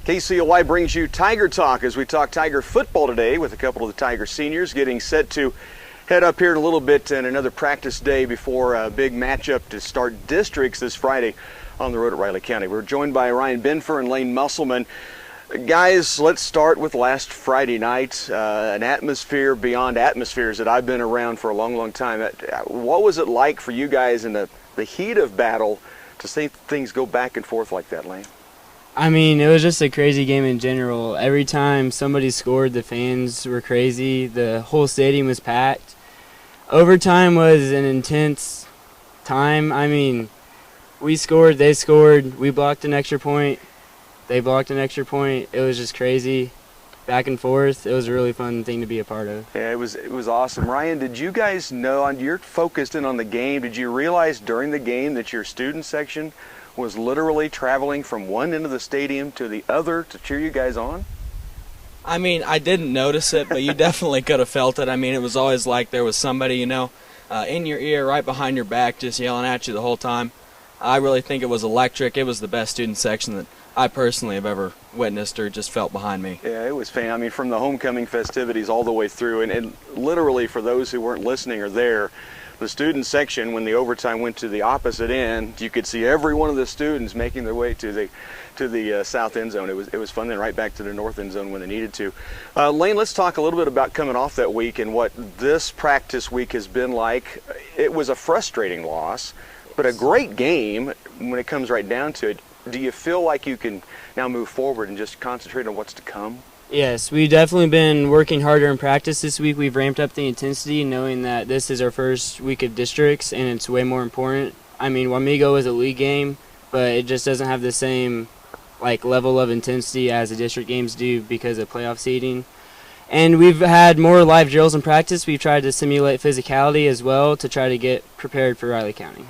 KCLY brings you Tiger Talk as we talk Tiger football today with a couple of the Tiger seniors getting set to head up here in a little bit and another practice day before a big matchup to start districts this Friday on the road at Riley County. We're joined by Ryan Benfer and Lane Musselman. Guys, let's start with last Friday night, an atmosphere beyond atmospheres that I've been around for a long, long time. What was it like for you guys in the heat of battle to see things go back and forth like that, Lane? I mean, it was just a crazy game in general. Every time somebody scored, the fans were crazy. The whole stadium was packed. Overtime was an intense time. I mean, we scored, they scored, we blocked an extra point, they blocked an extra point. It was just crazy, back and forth. It was a really fun thing to be a part of. Yeah, it was awesome. Ryan, did you guys know, you're focused in on the game, did you realize during the game that your student section was literally traveling from one end of the stadium to the other to cheer you guys on? I mean, I didn't notice it, but you definitely could have felt it. I mean, it was always like there was somebody, in your ear, right behind your back, just yelling at you the whole time. I really think it was electric. It was the best student section that I personally have ever witnessed or just felt behind me. Yeah, it was fan. I mean, from the homecoming festivities all the way through, and literally for those who weren't listening or there, the student section, when the overtime went to the opposite end, you could see every one of the students making their way to the south end zone. It was fun, then right back to the north end zone when they needed to. Lane, let's talk a little bit about coming off that week and what this practice week has been like. It was a frustrating loss, but a great game when it comes right down to it. Do you feel like you can now move forward and just concentrate on what's to come? Yes, we've definitely been working harder in practice this week. We've ramped up the intensity, knowing that this is our first week of districts, and it's way more important. I mean, Wamego is a league game, but it just doesn't have the same level of intensity as the district games do because of playoff seeding. And we've had more live drills in practice. We've tried to simulate physicality as well to try to get prepared for Riley County.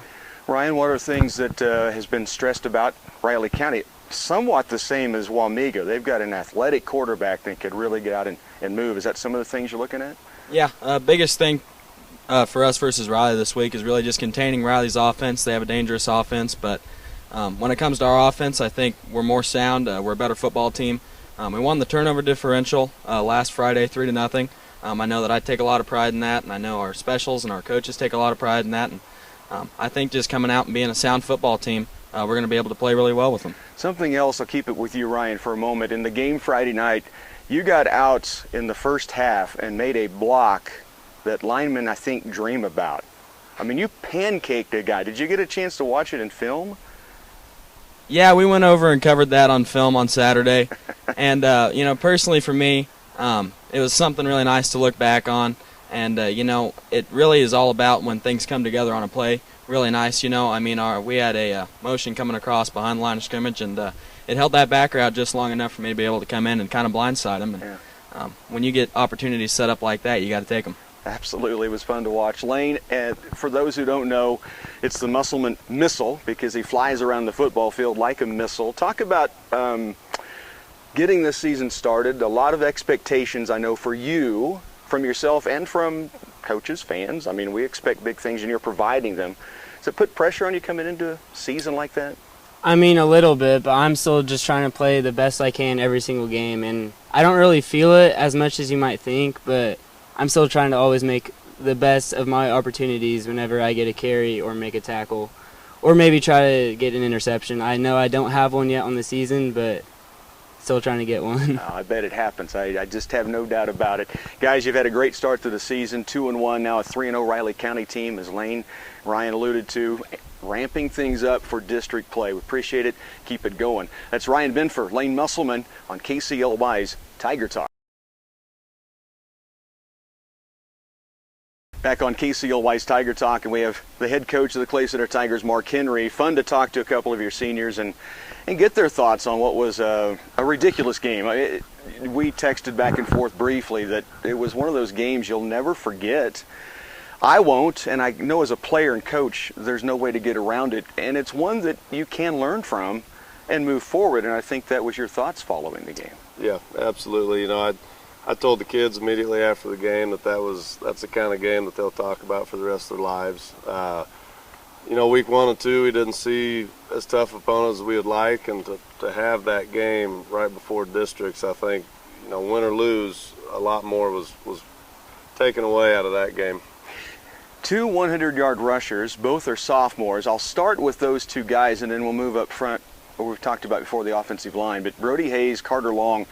Ryan, what are things that has been stressed about Riley County? Somewhat the same as Wamego. They've got an athletic quarterback that could really get out and move. Is that some of the things you're looking at? Yeah, biggest thing for us versus Riley this week is really just containing Riley's offense. They have a dangerous offense, but when it comes to our offense, I think we're more sound. We're a better football team. We won the turnover differential last Friday, 3-0. I know that I take a lot of pride in that, and I know our specials and our coaches take a lot of pride in that. And I think just coming out and being a sound football team, we're going to be able to play really well with them. Something else, I'll keep it with you, Ryan, for a moment. In the game Friday night, you got out in the first half and made a block that linemen, I think, dream about. I mean, you pancaked a guy. Did you get a chance to watch it in film? Yeah, we went over and covered that on film on Saturday. And, personally for me, it was something really nice to look back on. And, it really is all about when things come together on a play. Really nice, I mean, we had a motion coming across behind the line of scrimmage, and it held that backer out just long enough for me to be able to come in and kind of blindside him. And, yeah. When you get opportunities set up like that, you got to take them. Absolutely, it was fun to watch. Lane, for those who don't know, it's the Musselman missile because he flies around the football field like a missile. Talk about getting this season started. A lot of expectations, I know, for you, from yourself, and from coaches, fans. I mean, we expect big things, and you're providing them. Does it put pressure on you coming into a season like that? I mean, a little bit, but I'm still just trying to play the best I can every single game. And I don't really feel it as much as you might think, but I'm still trying to always make the best of my opportunities whenever I get a carry or make a tackle, or maybe try to get an interception. I know I don't have one yet on the season, but still trying to get one. I bet it happens. I just have no doubt about it. Guys, you've had a great start to the season, 2-1, now a 3-0 Riley County team, as Ryan alluded to, ramping things up for district play. We appreciate it. Keep it going. That's Ryan Benfer, Lane Musselman on KCLY's Tiger Talk. Back on KCLY's Tiger Talk, and we have the head coach of the Clay Center Tigers, Mark Henry. Fun to talk to a couple of your seniors and get their thoughts on what was a ridiculous game. We texted back and forth briefly that it was one of those games you'll never forget. I won't, and I know as a player and coach, there's no way to get around it. And it's one that you can learn from and move forward, and I think that was your thoughts following the game. Yeah, absolutely. I told the kids immediately after the game that's the kind of game that they'll talk about for the rest of their lives. you know, week 1 and 2, we didn't see as tough opponents as we would like, and to have that game right before districts, I think, you know, win or lose, a lot more was taken away out of that game. 2 100-yard rushers, both are sophomores. I'll start with those 2 guys, and then we'll move up front, what we've talked about before, the offensive line. But Brody Hayes, Carter Long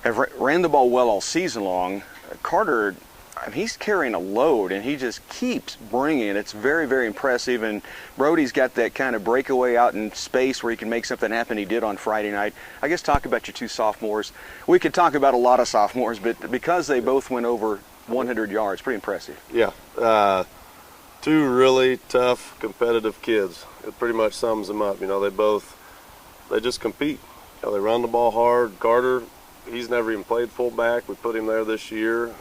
have ran the ball well all season long. Carter, I mean, he's carrying a load, and he just keeps bringing it. It's very, very impressive. And Brody's got that kind of breakaway out in space where he can make something happen. He did on Friday night. I guess talk about your 2 sophomores. We could talk about a lot of sophomores, but because they both went over 100 yards, pretty impressive. Yeah. 2 really tough, competitive kids. It pretty much sums them up. You know, they just compete. You know, they run the ball hard. Carter, he's never even played fullback. We put him there this year,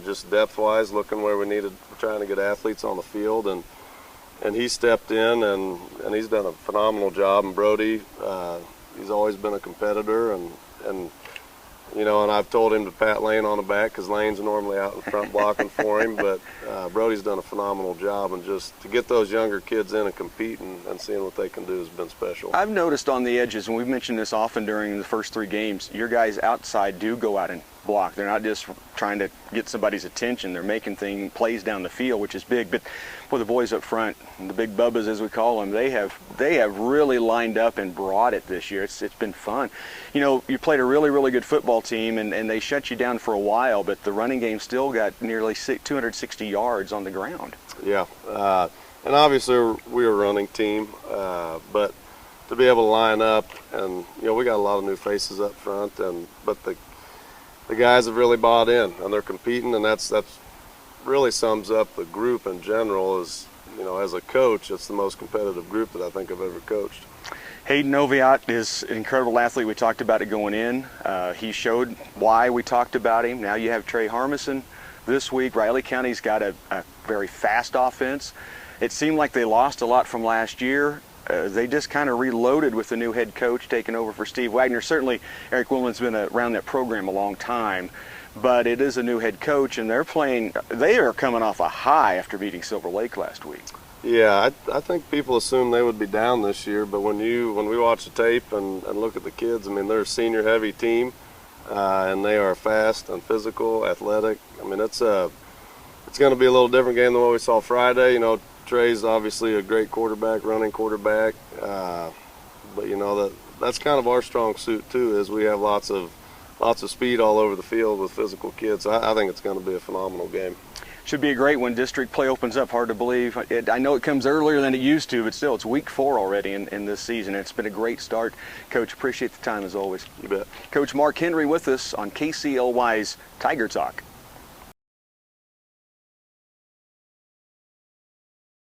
just depth-wise, looking where we needed, trying to get athletes on the field, and he stepped in, and he's done a phenomenal job. And Brody, he's always been a competitor, and you know, and I've told him to pat Lane on the back because Lane's normally out in front blocking for him, but Brody's done a phenomenal job, and just to get those younger kids in and compete and seeing what they can do has been special. I've noticed on the edges, and we've mentioned this often during the first 3 games, your guys outside do go out and block. They're not just trying to get somebody's attention. They're making plays down the field, which is big. But for the boys up front, the big bubbas as we call them, they have really lined up and brought it this year. It's been fun. You know, you played a really, really good football team, and they shut you down for a while, but the running game still got nearly 260 yards on the ground. Yeah, and obviously we're a running team, but to be able to line up, and you know, we got a lot of new faces up front, but the guys have really bought in, and they're competing, and that's really sums up the group in general. Is, you know, as a coach, it's the most competitive group that I think I've ever coached. Hayden Noviot is an incredible athlete. We talked about it going in. He showed why we talked about him. Now you have Trey Harmison this week. Riley County's got a very fast offense. It seemed like they lost a lot from last year. They just kind of reloaded with the new head coach taking over for Steve Wagner. Certainly, Eric Wilman's been around that program a long time, but it is a new head coach, and they are coming off a high after beating Silver Lake last week. Yeah, I think people assume they would be down this year, but when we watch the tape and look at the kids, I mean, they're a senior-heavy team, and they are fast and physical, athletic. I mean, it's going to be a little different game than what we saw Friday. You know, Trey's obviously a great quarterback, running quarterback, but you know, that's kind of our strong suit too. Is we have lots of speed all over the field with physical kids. So I think it's going to be a phenomenal game. Should be a great one. District play opens up. Hard to believe. I know it comes earlier than it used to, but still, it's week 4 already in this season. It's been a great start. Coach, appreciate the time as always. You bet. Coach Mark Henry with us on KCLY's Tiger Talk.